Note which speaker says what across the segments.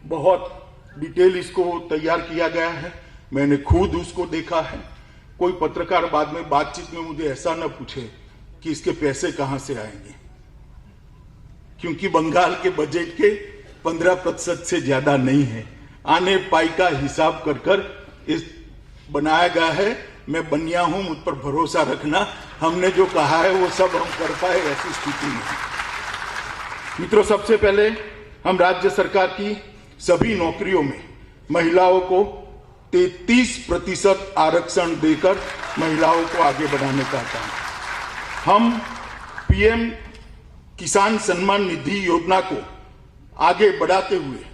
Speaker 1: बहुत डिटेल इसको तैयार किया गया है, मैंने खुद उसको देखा है। कोई पत्रकार बाद में बातचीत में मुझे ऐसा न पूछे कि इसके पैसे कहां से आएंगे, क्योंकि बंगाल के बजट के 15% से ज्यादा नहीं है। आने पाई का हिसाब कर कर इस बनाया गया है। मैं बनिया हूं, मुझ पर भरोसा रखना, हमने जो कहा है वो सब हम कर पाए, ऐसी स्थिति में। मित्रों, सबसे पहले हम राज्य सरकार की सभी नौकरियों में महिलाओं को 33% आरक्षण देकर महिलाओं को आगे बढ़ाने का काम, हम पीएम किसान सम्मान निधि योजना को आगे बढ़ाते हुए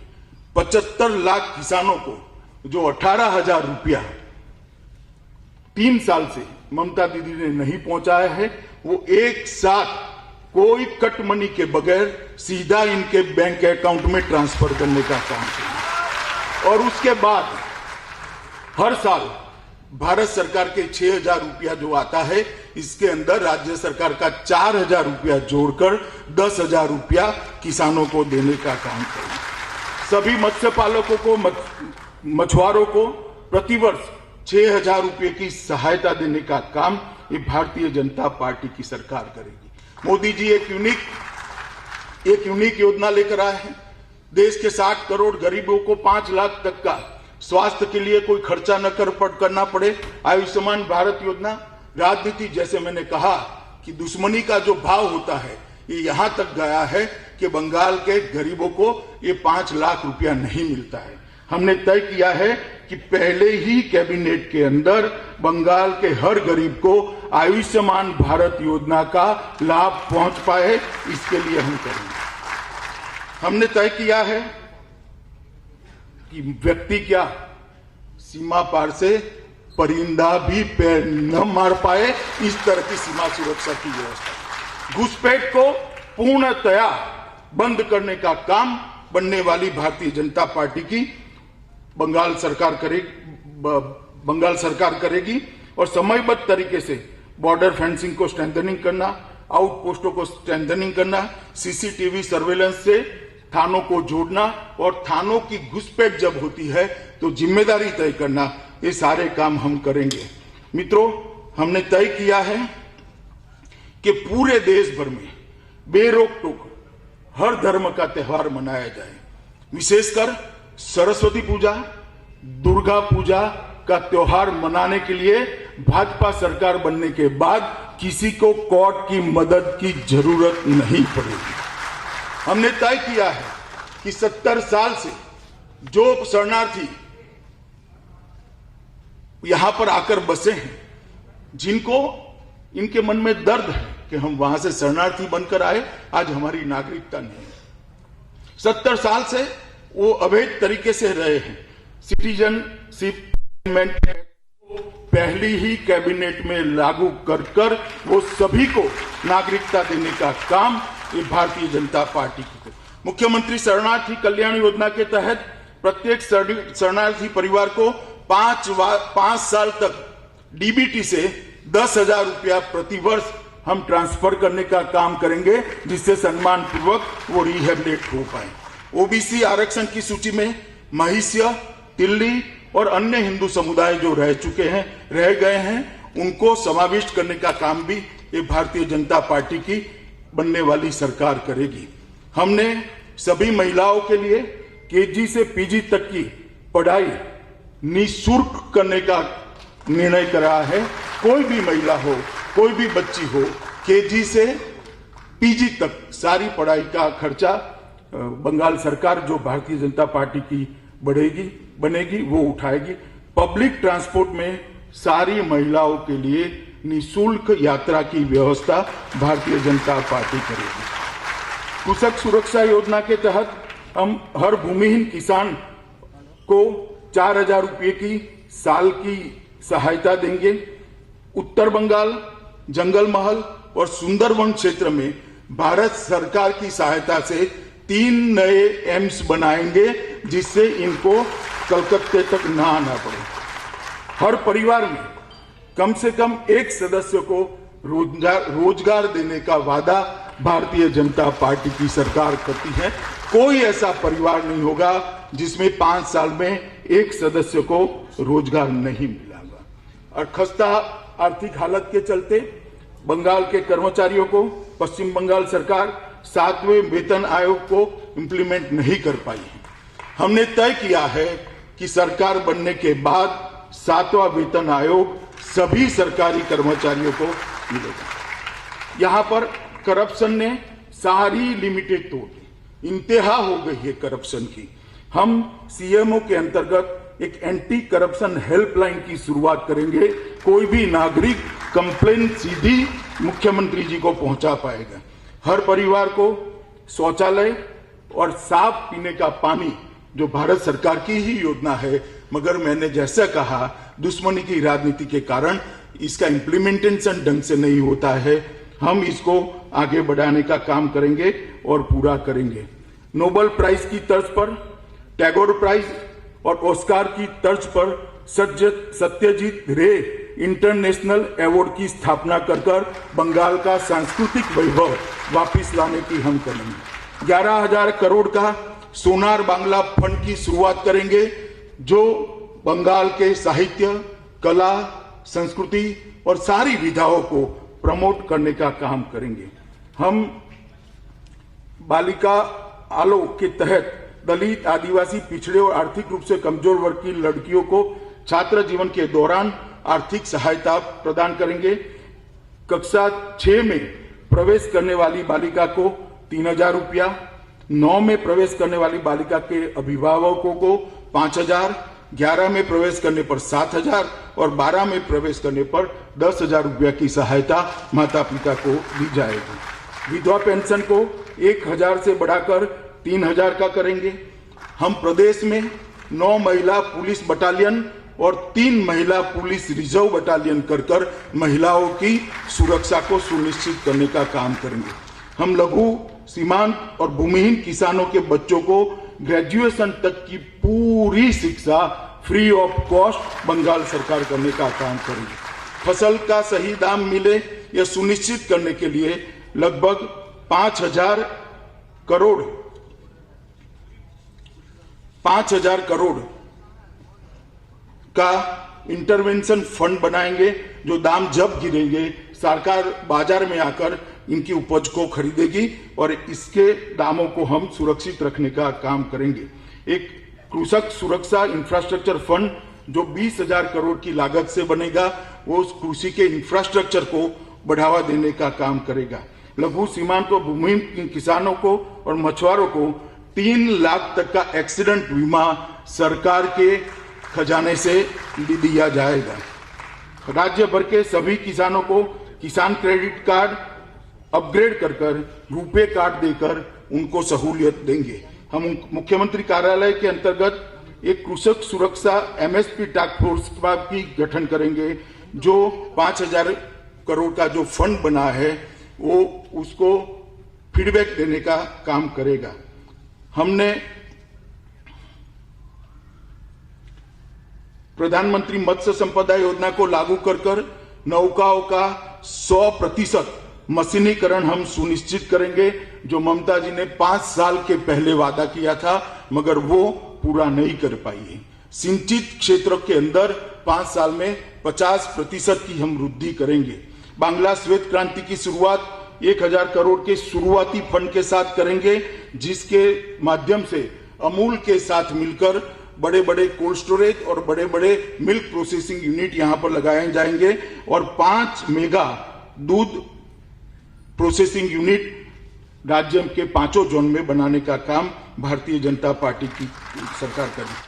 Speaker 1: 75 लाख किसानों को जो 18,000 रुपया 3 साल से ममता दीदी ने नहीं पहुंचाया है, वो एक साथ कोई कट मनी के बगैर सीधा इनके बैंक अकाउंट में ट्रांसफर करने का काम किया। और उसके बाद हर साल भारत सरकार के 6,000 रुपया जो आता है, इसके अंदर राज्य सरकार का 4,000 रुपया जोड़कर 10,000 रुपया किसानों को देने का काम करें। सभी मत्स्य पालकों को, मछुआरों को प्रतिवर्ष 6,000 रुपये की सहायता देने का काम ये भारतीय जनता पार्टी की सरकार करेगी। मोदी जी एक यूनिक योजना लेकर आए हैं। देश के 60 करोड़ गरीबों को 5 लाख तक का स्वास्थ्य के लिए कोई खर्चा न करना पड़े, आयुष्मान भारत योजना। राजनीति, जैसे मैंने कहा कि दुश्मनी का जो भाव होता है, ये यहां तक गया है कि बंगाल के गरीबों को ये 5 लाख रुपया नहीं मिलता है। हमने तय किया है कि पहले ही कैबिनेट के अंदर बंगाल के हर गरीब को आयुष्मान भारत योजना का लाभ पहुंच पाए, इसके लिए हम करेंगे। हमने तय किया है कि व्यक्ति क्या, सीमा पार से परिंदा भी पैर न मार पाए, इस तरह की सीमा सुरक्षा की व्यवस्था। घुसपैठ को पूर्णतया बंद करने का काम बनने वाली भारतीय जनता पार्टी की बंगाल सरकार करेगी और समयबद्ध तरीके से बॉर्डर फेंसिंग को स्ट्रेंथनिंग करना, आउटपोस्टों को स्ट्रेंथनिंग करना, सीसीटीवी सर्वेलेंस से थानों को जोड़ना और थानों की घुसपैठ जब होती है तो जिम्मेदारी तय करना, ये सारे काम हम करेंगे। मित्रों, हमने तय किया है कि पूरे देश भर में बेरोक टोक हर धर्म का त्योहार मनाया जाए। विशेषकर सरस्वती पूजा, दुर्गा पूजा का त्योहार मनाने के लिए भाजपा सरकार बनने के बाद किसी को कोर्ट की मदद की जरूरत नहीं पड़ेगी। हमने तय किया है कि 70 साल से जो शरणार्थी यहां पर आकर बसे हैं, जिनको इनके मन में दर्द है कि हम वहां से शरणार्थी बनकर आए, आज हमारी नागरिकता नहीं है। 70 साल से वो अवैध तरीके से रहे हैं। सिटीजनशिप अमेंडमेंट एक्ट पहली ही कैबिनेट में लागू कर वो सभी को नागरिकता देने का काम ये भारतीय जनता पार्टी की। मुख्यमंत्री शरणार्थी कल्याण योजना के तहत प्रत्येक शरणार्थी परिवार को 5 साल तक डीबीटी से 10,000 रुपया प्रतिवर्ष हम ट्रांसफर करने का काम करेंगे, जिससे सम्मान पूर्वक वो रिहेबिलिट हो पाए। ओबीसी आरक्षण की सूची में महिष्य, तिल्ली और अन्य हिंदू समुदाय जो रह गए हैं, उनको समाविष्ट करने का काम भी ये भारतीय जनता पार्टी की बनने वाली सरकार करेगी। हमने सभी महिलाओं के लिए केजी से पीजी तक की पढ़ाई निःशुल्क करने का निर्णय करा है। कोई भी महिला हो, कोई भी बच्ची हो, केजी से पीजी तक सारी पढ़ाई का खर्चा बंगाल सरकार, जो भारतीय जनता पार्टी की बनेगी, वो उठाएगी। पब्लिक ट्रांसपोर्ट में सारी महिलाओं के लिए निःशुल्क यात्रा की व्यवस्था भारतीय जनता पार्टी करेगी। कृषक सुरक्षा योजना के तहत हम हर भूमिहीन किसान को 4,000 रुपये की साल की सहायता देंगे। उत्तर बंगाल, जंगल महल और सुंदरवन क्षेत्र में भारत सरकार की सहायता से 3 नए एम्स बनाएंगे, जिससे इनको कलकत्ते तक ना आना पड़े। हर परिवार में कम से कम एक सदस्य को रोजगार देने का वादा भारतीय जनता पार्टी की सरकार करती है। कोई ऐसा परिवार नहीं होगा जिसमें 5 साल में एक सदस्य को रोजगार नहीं मिलेगा। और खस्ता आर्थिक हालत के चलते बंगाल के कर्मचारियों को पश्चिम बंगाल सरकार 7वें वेतन आयोग को इम्प्लीमेंट नहीं कर पाई है। हमने तय किया है कि सरकार बनने के बाद 7वां वेतन आयोग सभी सरकारी कर्मचारियों को मिलेगा। यहां पर करप्शन ने सारी लिमिटेड तोड़ दी, इंतहा हो गई है करप्शन की। हम सीएमओ के अंतर्गत एक एंटी करप्शन हेल्पलाइन की शुरुआत करेंगे। कोई भी नागरिक कंप्लेन सीधी मुख्यमंत्री जी को पहुंचा पाएगा। हर परिवार को शौचालय और साफ पीने का पानी, जो भारत सरकार की ही योजना है, मगर मैंने जैसा कहा दुश्मनी की राजनीति के कारण इसका इम्प्लीमेंटेशन ढंग से नहीं होता है। हम इसको आगे बढ़ाने का काम करेंगे और पूरा करेंगे। नोबेल प्राइज की तर्ज पर, टैगोर प्राइज और ऑस्कार की तर्ज पर सत्यजीत रे इंटरनेशनल अवार्ड की स्थापना कर बंगाल का सांस्कृतिक वैभव वापिस लाने की हम करेंगे। 11,000 करोड़ का सोनार बांग्ला फंड की शुरुआत करेंगे, जो बंगाल के साहित्य, कला, संस्कृति और सारी विधाओं को प्रमोट करने का काम करेंगे। हम बालिका आलोक के तहत दलित, आदिवासी, पिछड़े और आर्थिक रूप से कमजोर वर्ग की लड़कियों को छात्र जीवन के दौरान आर्थिक सहायता प्रदान करेंगे। कक्षा 6 में प्रवेश करने वाली बालिका को 3,000 रुपया, 9 में प्रवेश करने वाली बालिका के अभिभावकों को 5,000, 11 में प्रवेश करने पर 7,000 और 12 में प्रवेश करने पर 10,000 रुपया की सहायता माता पिता को दी जाएगी। विधवा पेंशन को 1,000 से बढ़ाकर 3,000 का करेंगे। हम प्रदेश में 9 महिला पुलिस बटालियन और 3 महिला पुलिस रिजर्व बटालियन कर महिलाओं की सुरक्षा को सुनिश्चित करने का काम करेंगे। हम लघु, सीमांत और भूमिहीन किसानों के बच्चों को ग्रेजुएशन तक की पूरी शिक्षा फ्री ऑफ कॉस्ट बंगाल सरकार करने का काम करेंगे। फसल का सही दाम मिले यह सुनिश्चित करने के लिए लगभग 5,000 करोड़ का इंटरवेंशन फंड बनाएंगे, जो दाम जब गिरेंगे सरकार बाजार में आकर इनकी उपज को खरीदेगी और इसके दामों को हम सुरक्षित रखने का काम करेंगे। एक कृषक सुरक्षा इंफ्रास्ट्रक्चर फंड जो 20,000 करोड़ की लागत से बनेगा, वो उस कृषि के इंफ्रास्ट्रक्चर को बढ़ावा देने का काम करेगा। लघु, सीमांत और भूमिहीन किसानों को और मछुआरों को 3 लाख तक का एक्सीडेंट बीमा सरकार के खजाने से दिया जाएगा। राज्य भर के सभी किसानों को किसान क्रेडिट कार्ड अपग्रेड कर रुपे कार्ड देकर उनको सहूलियत देंगे। हम मुख्यमंत्री कार्यालय के अंतर्गत एक कृषक सुरक्षा MSP टास्क फोर्स का भी गठन करेंगे, जो 5,000 करोड़ का जो फंड बना है वो उसको फीडबैक देने का काम करेगा। हमने प्रधानमंत्री मत्स्य संपदा योजना को लागू कर नौकाओं का 100% मशीनीकरण हम सुनिश्चित करेंगे, जो ममता जी ने 5 साल के पहले वादा किया था मगर वो पूरा नहीं कर पाई है। सिंचित क्षेत्रों के अंदर 5 साल में 50% की हम वृद्धि करेंगे। बांग्ला श्वेत क्रांति की शुरुआत 1,000 करोड़ के शुरुआती फंड के साथ करेंगे, जिसके माध्यम से अमूल के साथ मिलकर बड़े बड़े कोल्ड स्टोरेज और बड़े बड़े मिल्क प्रोसेसिंग यूनिट यहां पर लगाए जाएंगे और 5 मेगा दूध प्रोसेसिंग यूनिट राज्य के 5 जोन में बनाने का काम भारतीय जनता पार्टी की सरकार करेगी।